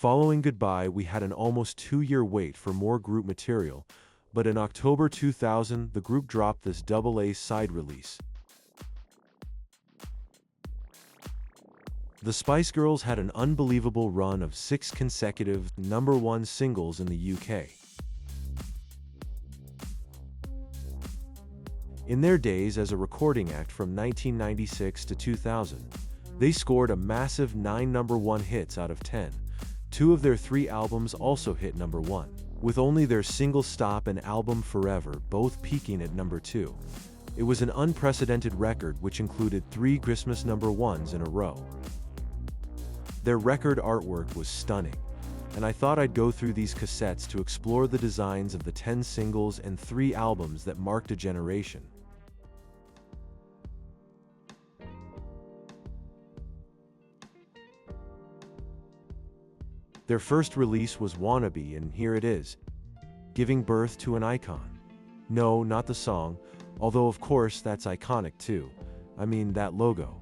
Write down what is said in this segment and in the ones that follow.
Following Goodbye, we had an almost 2-year wait for more group material, but in October 2000, the group dropped this double-A side release. The Spice Girls had an unbelievable run of 6 consecutive #1 singles in the UK. In their days as a recording act from 1996 to 2000, they scored a massive 9 #1 hits out of 10. 2 of their 3 albums also hit #1, with only their single Stop and album Forever both peaking at #2. It was an unprecedented record which included 3 Christmas #1s in a row. Their record artwork was stunning, and I thought I'd go through these cassettes to explore the designs of the 10 singles and 3 albums that marked a generation. Their first release was Wannabe, and here it is, giving birth to an icon. No, not the song, although of course that's iconic too. I mean, that logo.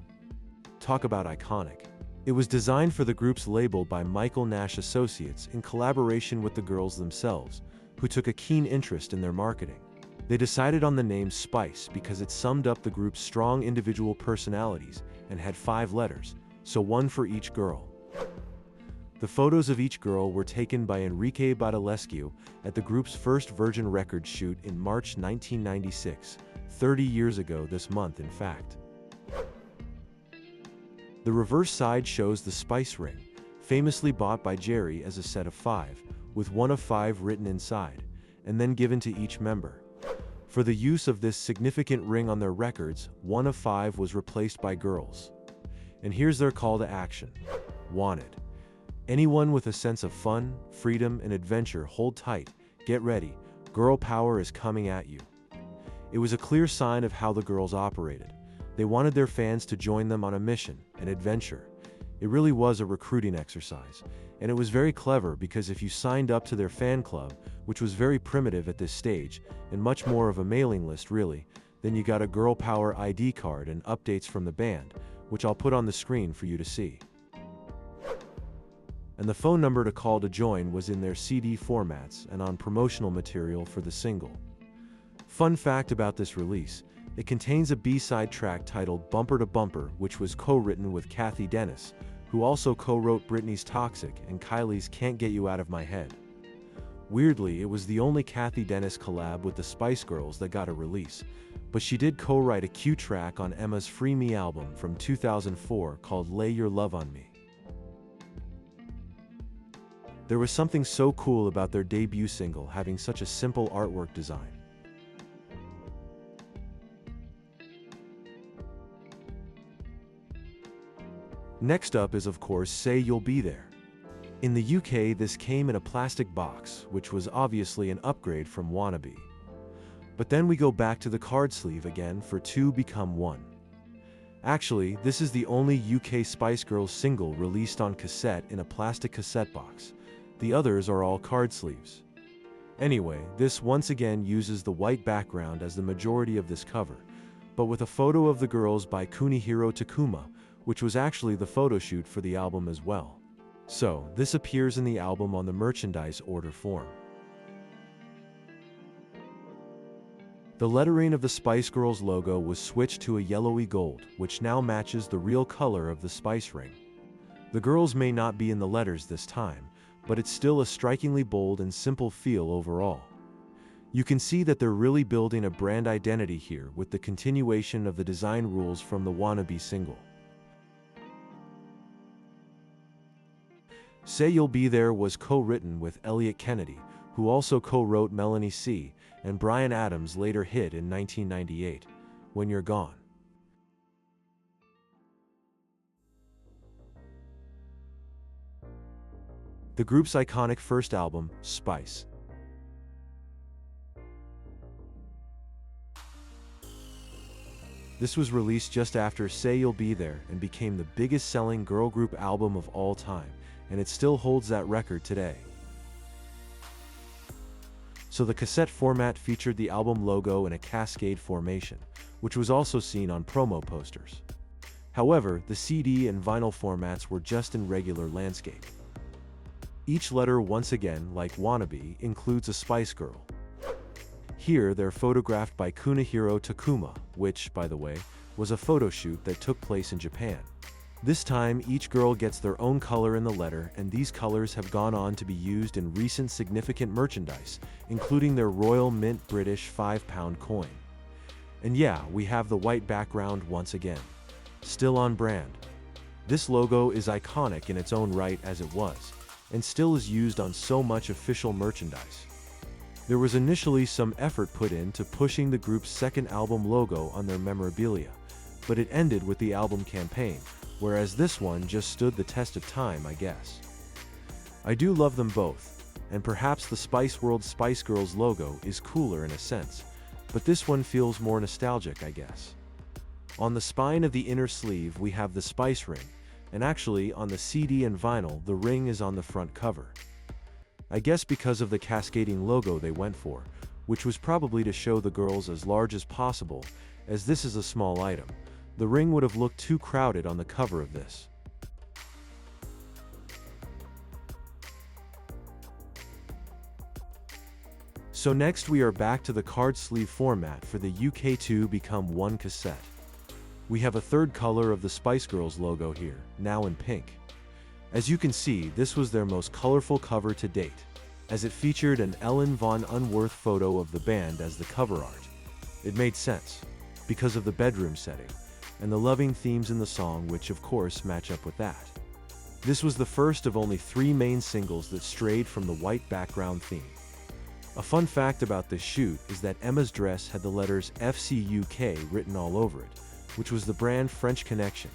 Talk about iconic. It was designed for the group's label by Michael Nash Associates in collaboration with the girls themselves, who took a keen interest in their marketing. They decided on the name Spice because it summed up the group's strong individual personalities and had 5 letters, so 1 for each girl. The photos of each girl were taken by Enrique Badalescu at the group's first Virgin Records shoot in March 1996, 30 years ago this month in fact. The reverse side shows the Spice ring, famously bought by Jerry as a set of 5, with 1 of 5 written inside, and then given to each member. For the use of this significant ring on their records, 1 of 5 was replaced by girls. And here's their call to action. Wanted. Anyone with a sense of fun, freedom, and adventure, hold tight, get ready, girl power is coming at you. It was a clear sign of how the girls operated. They wanted their fans to join them on a mission, an adventure. It really was a recruiting exercise, and it was very clever because if you signed up to their fan club, which was very primitive at this stage, and much more of a mailing list really, then you got a girl power ID card and updates from the band, which I'll put on the screen for you to see. And the phone number to call to join was in their CD formats and on promotional material for the single. Fun fact about this release, it contains a B-side track titled Bumper to Bumper, which was co-written with Cathy Dennis, who also co-wrote Britney's Toxic and Kylie's Can't Get You Out of My Head. Weirdly, it was the only Cathy Dennis collab with the Spice Girls that got a release, but she did co-write a Q track on Emma's Free Me album from 2004 called Lay Your Love on Me. There was something so cool about their debut single having such a simple artwork design. Next up is of course Say You'll Be There. In the UK this came in a plastic box, which was obviously an upgrade from Wannabe. But then we go back to the card sleeve again for 2 Become 1. Actually, this is the only UK Spice Girls single released on cassette in a plastic cassette box. The others are all card sleeves. Anyway, this once again uses the white background as the majority of this cover, but with a photo of the girls by Kunihiro Takuma, which was actually the photo shoot for the album as well. So, this appears in the album on the merchandise order form. The lettering of the Spice Girls logo was switched to a yellowy gold, which now matches the real color of the Spice ring. The girls may not be in the letters this time, but it's still a strikingly bold and simple feel overall. You can see that they're really building a brand identity here with the continuation of the design rules from the Wannabe single. Say You'll Be There was co-written with Elliot Kennedy, who also co-wrote Melanie C., and Bryan Adams' later hit in 1998, When You're Gone. The group's iconic first album, Spice. This was released just after Say You'll Be There and became the biggest selling girl group album of all time, and it still holds that record today. So the cassette format featured the album logo in a cascade formation, which was also seen on promo posters. However, the CD and vinyl formats were just in regular landscape. Each letter, once again, like Wannabe, includes a Spice Girl. Here, they're photographed by Kunihiro Takuma, which, by the way, was a photo shoot that took place in Japan. This time, each girl gets their own color in the letter, and these colors have gone on to be used in recent significant merchandise, including their Royal Mint British £5 coin. And yeah, we have the white background once again. Still on brand. This logo is iconic in its own right as it was, and still is used on so much official merchandise. There was initially some effort put into pushing the group's second album logo on their memorabilia, but it ended with the album campaign, whereas this one just stood the test of time, I guess. I do love them both, and perhaps the Spiceworld Spice Girls logo is cooler in a sense, but this one feels more nostalgic, I guess. On the spine of the inner sleeve we have the Spice ring, and actually on the CD and vinyl the ring is on the front cover. I guess because of the cascading logo they went for, which was probably to show the girls as large as possible, as this is a small item. The ring would have looked too crowded on the cover of this. So next we are back to the card sleeve format for the UK2 Become One cassette. We have a third color of the Spice Girls logo here, now in pink. As you can see, this was their most colorful cover to date, as it featured an Ellen von Unworth photo of the band as the cover art. It made sense, because of the bedroom setting, and the loving themes in the song, which of course match up with that. This was the first of only 3 main singles that strayed from the white background theme. A fun fact about this shoot is that Emma's dress had the letters FCUK written all over it, which was the brand French Connection.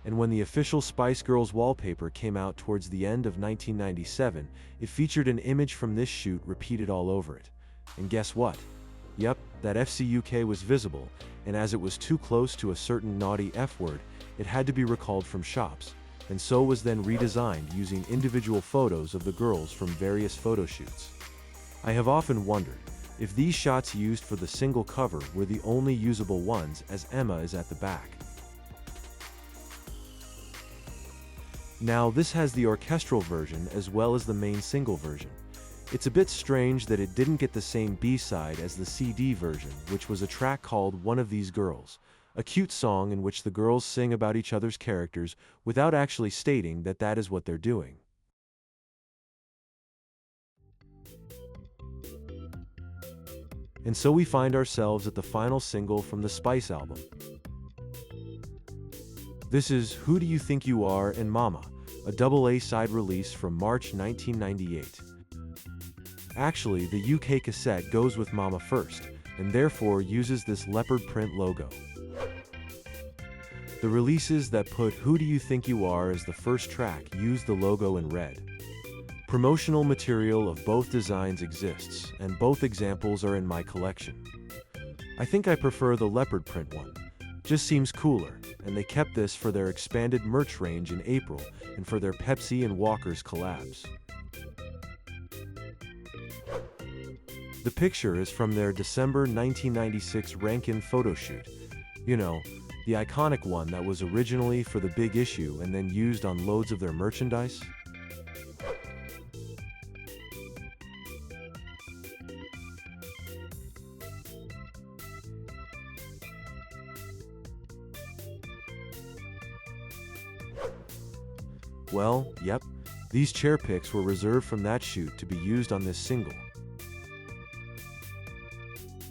And when the official Spice Girls wallpaper came out towards the end of 1997, it featured an image from this shoot repeated all over it. And guess what? Yep, that FCUK was visible, and as it was too close to a certain naughty F word, it had to be recalled from shops, and so was then redesigned using individual photos of the girls from various photo shoots. I have often wondered if these shots used for the single cover were the only usable ones, as Emma is at the back. Now, this has the orchestral version as well as the main single version. It's a bit strange that it didn't get the same B-side as the CD version, which was a track called One of These Girls, a cute song in which the girls sing about each other's characters without actually stating that that is what they're doing. And so we find ourselves at the final single from the Spice album. This is Who Do You Think You Are and Mama, a double-A side release from March 1998. Actually, the UK cassette goes with Mama first, and therefore uses this leopard print logo. The releases that put Who Do You Think You Are as the first track use the logo in red. Promotional material of both designs exists, and both examples are in my collection. I think I prefer the leopard print one. Just seems cooler, and they kept this for their expanded merch range in April and for their Pepsi and Walker's collabs. The picture is from their December 1996 Rankin photo shoot. You know, the iconic one that was originally for the big issue and then used on loads of their merchandise. Well, yep, these chair pics were reserved from that shoot to be used on this single.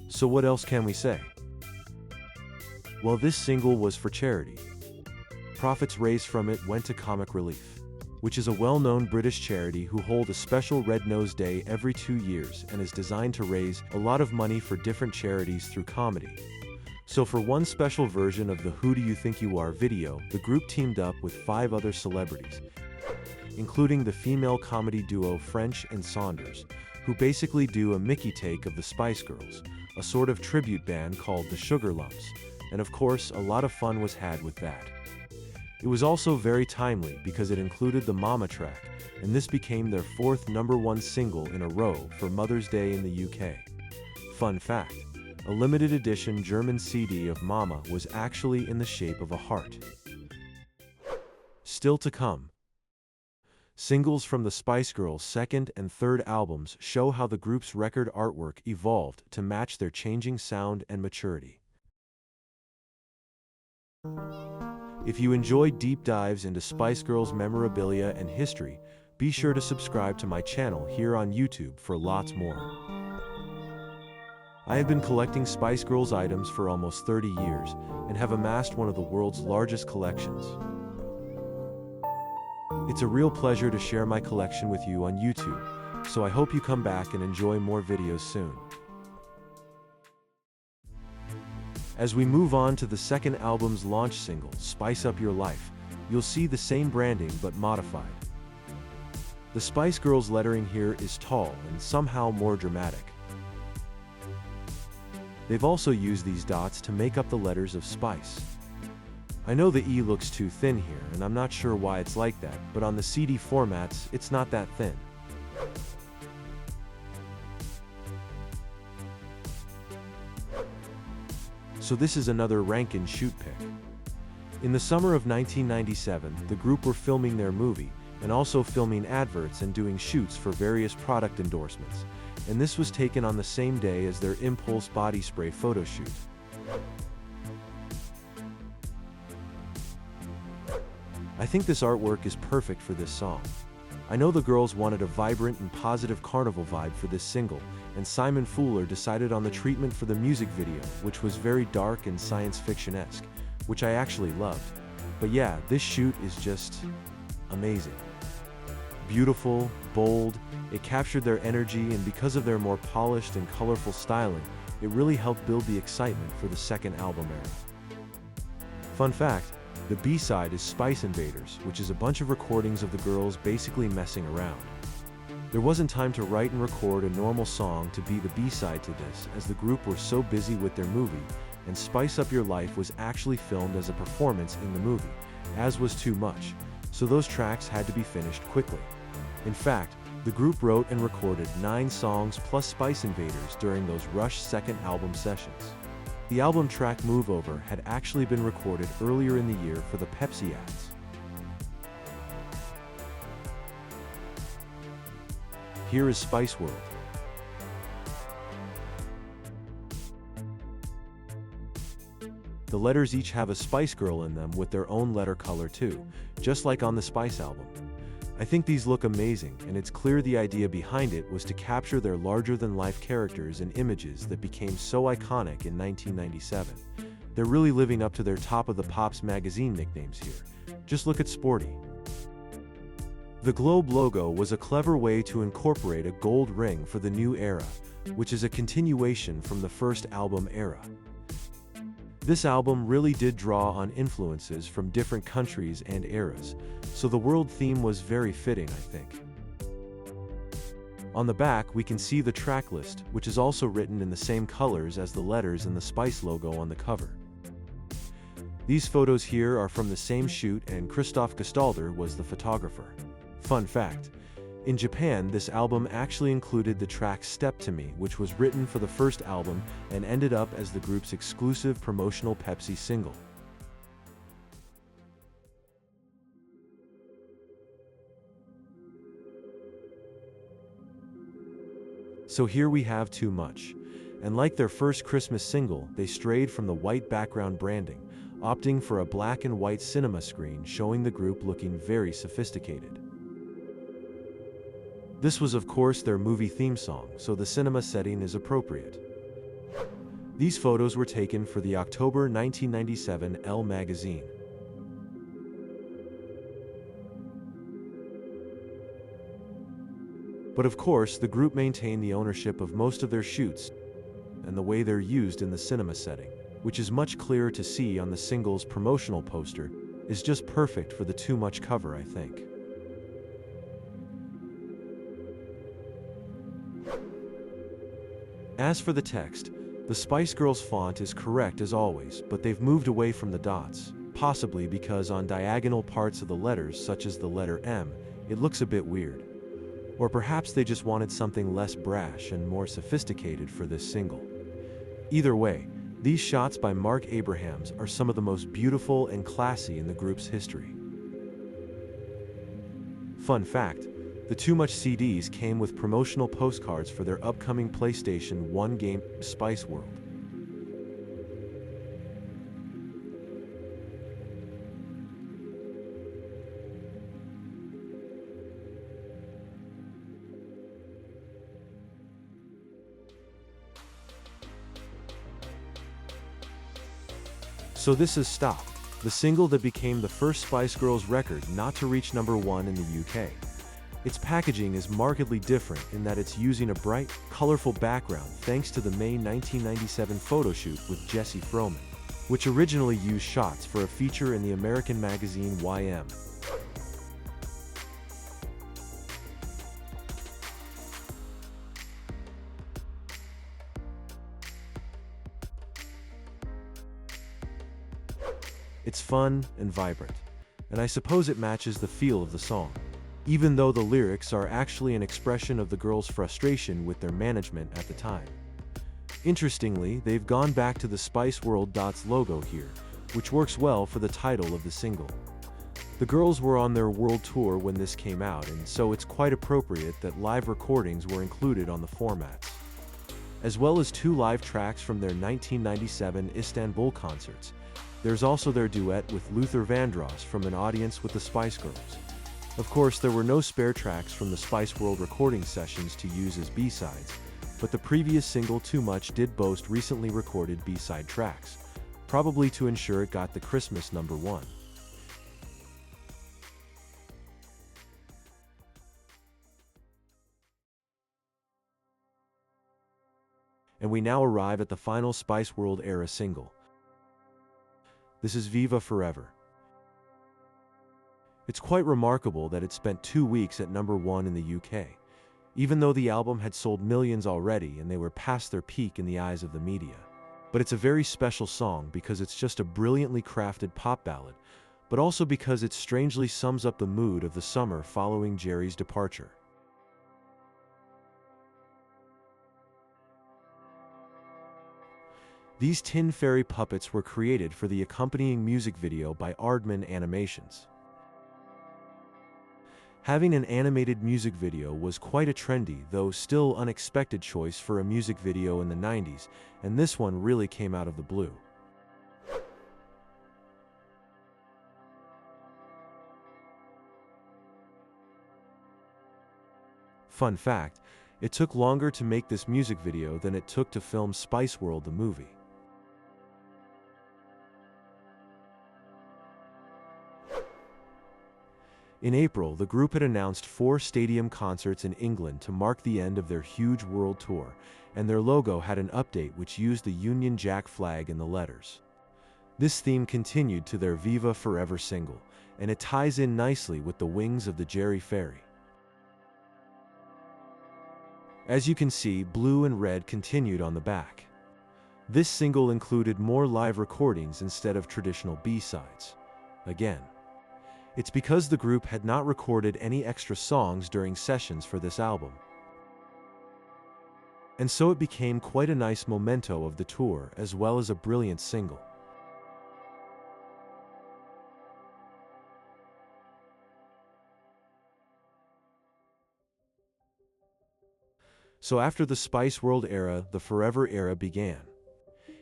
So what else can we say? Well, this single was for charity. Profits raised from it went to Comic Relief, which is a well-known British charity who hold a special Red Nose Day every 2 years and is designed to raise a lot of money for different charities through comedy. So for one special version of the Who Do You Think You Are video, the group teamed up with 5 other celebrities, including the female comedy duo French and Saunders, who basically do a Mickey take of the Spice Girls, a sort of tribute band called the Sugar Lumps, and of course a lot of fun was had with that. It was also very timely because it included the Mama track, and this became their 4th #1 single in a row for Mother's Day in the UK. Fun fact, a limited edition German CD of Mama was actually in the shape of a heart. Still to come. Singles from the Spice Girls' second and third albums show how the group's record artwork evolved to match their changing sound and maturity. If you enjoy deep dives into Spice Girls memorabilia and history, be sure to subscribe to my channel here on YouTube for lots more. I have been collecting Spice Girls items for almost 30 years and have amassed one of the world's largest collections. It's a real pleasure to share my collection with you on YouTube, so I hope you come back and enjoy more videos soon. As we move on to the second album's launch single, Spice Up Your Life, you'll see the same branding but modified. The Spice Girls lettering here is tall and somehow more dramatic. They've also used these dots to make up the letters of Spice. I know the E looks too thin here, and I'm not sure why it's like that, but on the CD formats, it's not that thin. So this is another rank-and-shoot pick. In the summer of 1997, the group were filming their movie, and also filming adverts and doing shoots for various product endorsements, and this was taken on the same day as their Impulse body spray photo shoot. I think this artwork is perfect for this song. I know the girls wanted a vibrant and positive carnival vibe for this single, and Simon Fuller decided on the treatment for the music video, which was very dark and science fiction-esque, which I actually loved. But yeah, this shoot is just amazing. Beautiful, bold, it captured their energy, and because of their more polished and colorful styling, it really helped build the excitement for the second album era. Fun fact, the B-side is Spice Invaders, which is a bunch of recordings of the girls basically messing around. There wasn't time to write and record a normal song to be the B-side to this, as the group were so busy with their movie, and Spice Up Your Life was actually filmed as a performance in the movie, as was Too Much, so those tracks had to be finished quickly. In fact, the group wrote and recorded 9 songs plus Spice Invaders during those rushed second album sessions. The album track Move Over had actually been recorded earlier in the year for the Pepsi ads. Here is Spiceworld. The letters each have a Spice Girl in them with their own letter color too, just like on the Spice album. I think these look amazing, and it's clear the idea behind it was to capture their larger-than-life characters and images that became so iconic in 1997. They're really living up to their Top of the Pops magazine nicknames here. Just look at Sporty. The globe logo was a clever way to incorporate a gold ring for the new era, which is a continuation from the first album era. This album really did draw on influences from different countries and eras, so the world theme was very fitting, I think. On the back, we can see the track list, which is also written in the same colors as the letters and the Spice logo on the cover. These photos here are from the same shoot, and Christoph Gestalter was the photographer. Fun fact, in Japan, this album actually included the track Step to Me, which was written for the first album and ended up as the group's exclusive promotional Pepsi single. So here we have Too Much, and like their first Christmas single, they strayed from the white background branding, opting for a black and white cinema screen showing the group looking very sophisticated. This was of course their movie theme song, so the cinema setting is appropriate. These photos were taken for the October 1997 Elle magazine. But of course, the group maintained the ownership of most of their shoots and the way they're used in the cinema setting, which is much clearer to see on the single's promotional poster, is just perfect for the Too Much cover, I think. As for the text, the Spice Girls font is correct as always, but they've moved away from the dots, possibly because on diagonal parts of the letters, such as the letter M, it looks a bit weird. Or perhaps they just wanted something less brash and more sophisticated for this single. Either way, these shots by Mark Abrahams are some of the most beautiful and classy in the group's history. Fun fact, the Too Much CDs came with promotional postcards for their upcoming PlayStation 1 game, Spiceworld. So this is Stop, the single that became the first Spice Girls record not to reach #1 in the UK. Its packaging is markedly different in that it's using a bright, colorful background thanks to the May 1997 photo shoot with Jesse Froman, which originally used shots for a feature in the American magazine YM. It's fun and vibrant, and I suppose it matches the feel of the song, even though the lyrics are actually an expression of the girls' frustration with their management at the time. Interestingly, they've gone back to the Spiceworld Dots logo here, which works well for the title of the single. The girls were on their world tour when this came out, and so it's quite appropriate that live recordings were included on the formats, as well as 2 live tracks from their 1997 Istanbul concerts. There's also their duet with Luther Vandross from an audience with the Spice Girls. Of course, there were no spare tracks from the Spiceworld recording sessions to use as B-sides, but the previous single Too Much did boast recently recorded B-side tracks, probably to ensure it got the Christmas #1. And we now arrive at the final Spiceworld era single. This is Viva Forever. It's quite remarkable that it spent 2 weeks at #1 in the UK, even though the album had sold millions already and they were past their peak in the eyes of the media. But it's a very special song because it's just a brilliantly crafted pop ballad, but also because it strangely sums up the mood of the summer following Jerry's departure. These Tin Fairy puppets were created for the accompanying music video by Aardman Animations. Having an animated music video was quite a trendy, though still unexpected choice for a music video in the 90s, and this one really came out of the blue. Fun fact, it took longer to make this music video than it took to film Spiceworld the movie. In April, the group had announced 4 stadium concerts in England to mark the end of their huge world tour, and their logo had an update which used the Union Jack flag in the letters. This theme continued to their Viva Forever single, and it ties in nicely with the wings of the Jerry Fairy. As you can see, blue and red continued on the back. This single included more live recordings instead of traditional B-sides. Again, it's because the group had not recorded any extra songs during sessions for this album. And so it became quite a nice memento of the tour as well as a brilliant single. So after the Spiceworld era, the Forever era began.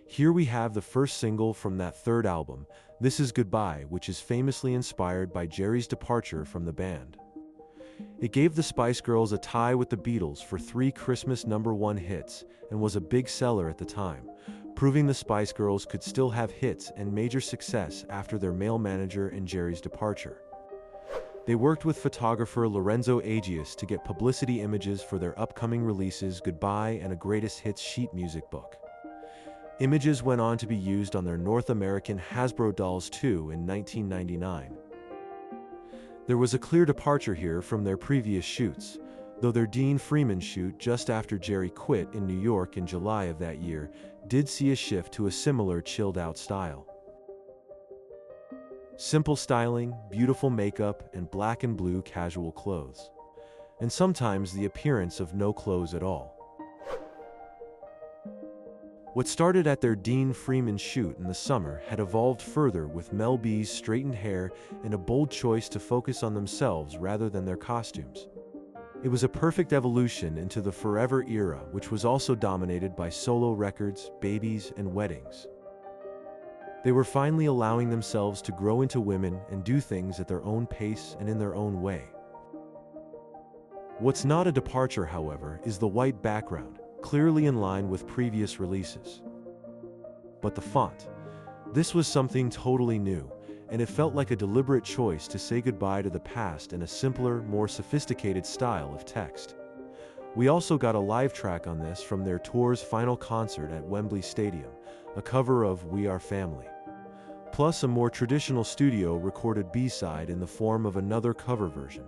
Here we have the first single from that third album, This Is Goodbye, which is famously inspired by Jerry's departure from the band. It gave the Spice Girls a tie with the Beatles for 3 Christmas #1 hits and was a big seller at the time, proving the Spice Girls could still have hits and major success after their male manager and Jerry's departure. They worked with photographer Lorenzo Agius to get publicity images for their upcoming releases Goodbye and a Greatest Hits sheet music book. Images went on to be used on their North American Hasbro Dolls 2 in 1999. There was a clear departure here from their previous shoots, though their Dean Freeman shoot just after Jerry quit in New York in July of that year did see a shift to a similar chilled-out style. Simple styling, beautiful makeup, and black and blue casual clothes. And sometimes the appearance of no clothes at all. What started at their Dean Freeman shoot in the summer had evolved further, with Mel B's straightened hair and a bold choice to focus on themselves rather than their costumes. It was a perfect evolution into the Forever era, which was also dominated by solo records, babies, and weddings. They were finally allowing themselves to grow into women and do things at their own pace and in their own way. What's not a departure, however, is the white background, clearly in line with previous releases. But the font. This was something totally new, and it felt like a deliberate choice to say goodbye to the past in a simpler, more sophisticated style of text. We also got a live track on this from their tour's final concert at Wembley Stadium, a cover of We Are Family. Plus a more traditional studio-recorded B-side in the form of another cover version,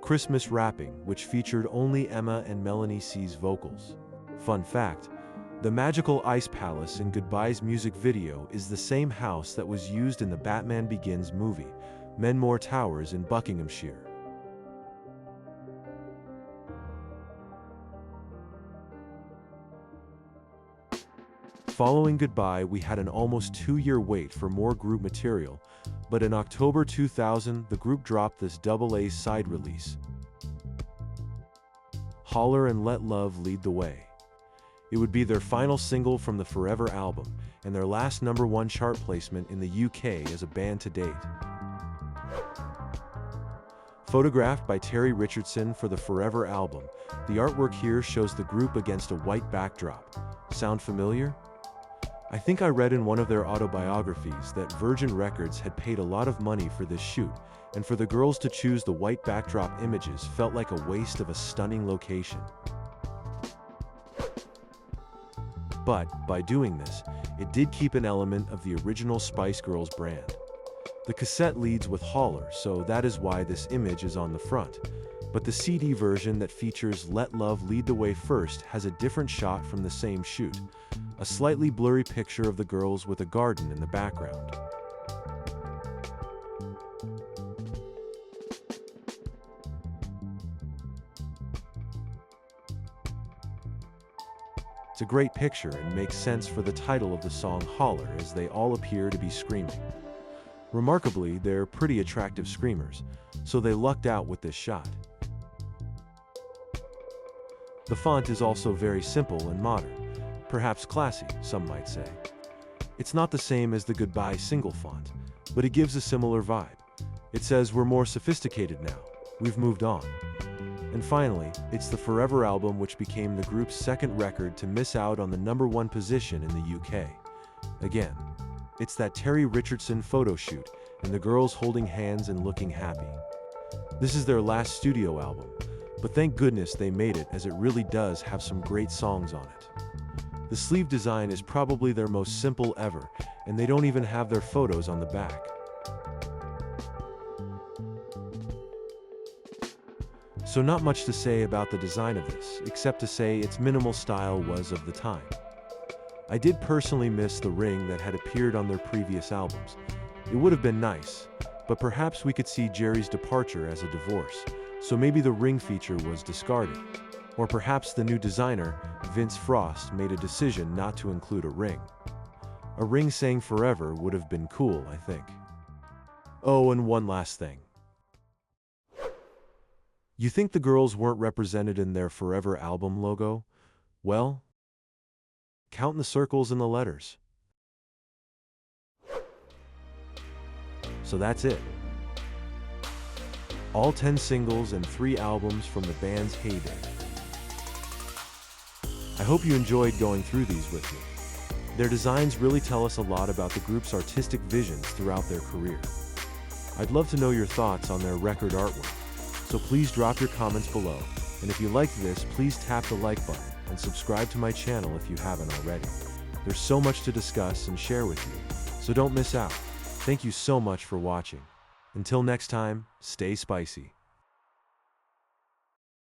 Christmas Wrapping, which featured only Emma and Melanie C's vocals. Fun fact, the magical ice palace in Goodbye's music video is the same house that was used in the Batman Begins movie, Menmore Towers in Buckinghamshire. Following Goodbye, we had an almost 2-year wait for more group material, but in October 2000, the group dropped this double-A side release, Holler and Let Love Lead the Way. It would be their final single from the Forever album, and their last #1 chart placement in the UK as a band to date. Photographed by Terry Richardson for the Forever album, the artwork here shows the group against a white backdrop. Sound familiar? I think I read in one of their autobiographies that Virgin Records had paid a lot of money for this shoot, and for the girls to choose the white backdrop images felt like a waste of a stunning location. But, by doing this, it did keep an element of the original Spice Girls brand. The cassette leads with Holler, so that is why this image is on the front. But the CD version that features Let Love Lead the Way first has a different shot from the same shoot, a slightly blurry picture of the girls with a garden in the background. It's a great picture and makes sense for the title of the song Holler, as they all appear to be screaming. Remarkably, they're pretty attractive screamers, so they lucked out with this shot. The font is also very simple and modern, perhaps classy, some might say. It's not the same as the Goodbye single font, but it gives a similar vibe. It says we're more sophisticated now, we've moved on. And finally, it's the Forever album, which became the group's second record to miss out on the #1 position in the UK. Again, it's that Terry Richardson photo shoot, and the girls holding hands and looking happy. This is their last studio album, but thank goodness they made it, as it really does have some great songs on it. The sleeve design is probably their most simple ever, and they don't even have their photos on the back. So not much to say about the design of this, except to say its minimal style was of the time. I did personally miss the ring that had appeared on their previous albums. It would have been nice, but perhaps we could see Jerry's departure as a divorce, so maybe the ring feature was discarded. Or perhaps the new designer, Vince Frost, made a decision not to include a ring. A ring saying Forever would have been cool, I think. Oh, and one last thing. You think the girls weren't represented in their Forever album logo? Well, count the circles and the letters. So that's it. All 10 singles and 3 albums from the band's heyday. I hope you enjoyed going through these with me. Their designs really tell us a lot about the group's artistic visions throughout their career. I'd love to know your thoughts on their record artwork, so please drop your comments below, and if you liked this, please tap the like button and subscribe to my channel if you haven't already. There's so much to discuss and share with you, so don't miss out. Thank you so much for watching. Until next time, stay spicy.